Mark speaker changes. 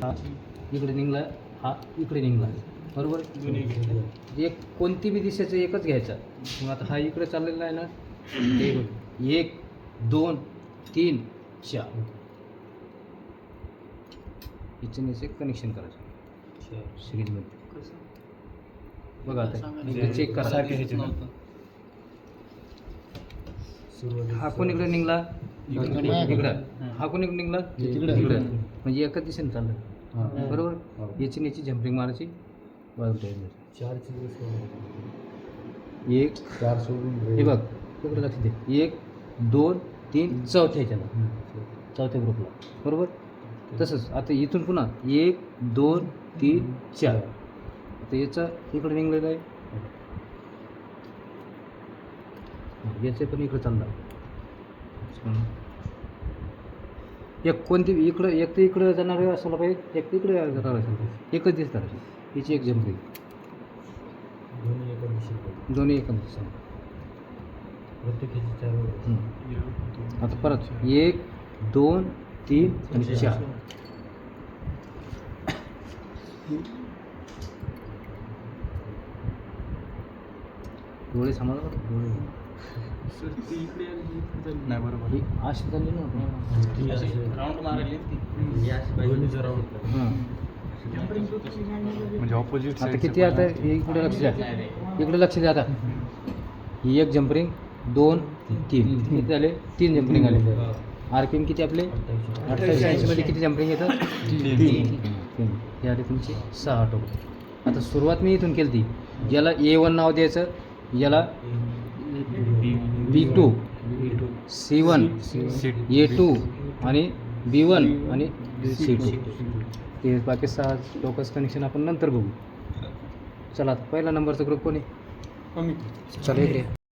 Speaker 1: हा इकडे निघला, हा इकडे निघला, बरोबर. एक कोणती बी दिशेचं एकच घ्यायचा. मग आता हा इकडे चाललेला आहे ना, ते 1 2 3 4 याचे कनेक्शन करायचं सिरीजमध्ये. बघा आता चेक करा. हा कोण इकडे निघला, इकडं. हा कोण इकडे निघला, इकडं. म्हणजे एकाच दिशेने चाललं, बरोबर. याची याची जम्पिंग मारायची. एक 4 सोडून हे बघ इकडे लक्ष दे. 1 2 3 चौथ्या ह्याच्यानं, चौथ्या ग्रुपला, बरोबर. तसंच आता इथून पुन्हा 1 2 3 4. आता याचं इकडे निघलेलं आहे, याचे पण इकडे चाललं. एक कोणती इकडं, एक तर इकडं जाणार असायला पाहिजे, एक तर इकडे जाणार असेल, एकच दिसणार असेल. याची एक जम्पिंग, दोन्ही एकच दिसणार. आता परत 1 2 3 आणि 4. डोळे सांभाळा, डोळे नाही, बरोबर. ही अशी चालली ना,
Speaker 2: राऊंड मारली म्हणजे ऑपोजिट.
Speaker 1: आता किती, आता इकडे लक्ष द्या, इकडे लक्ष द्या. आता ही एक जम्परिंग 2 3 किती झाले, 3 जम्परिंग आले. RPM किती आपले 28 मध्ये किती जम्परिंग येतं, 3. हे आले तुमचे 6 टोक. आता सुरुवात मी इथून केली ती. याला A1 नाव द्यायचं, याला B2 C1 A2 आणि B1 आणि C2. ते बाकी 6 टोकस कनेक्शन आपण नंतर बघू. चला, पहिला नंबरचा ग्रुप कोणी, चला इकडे.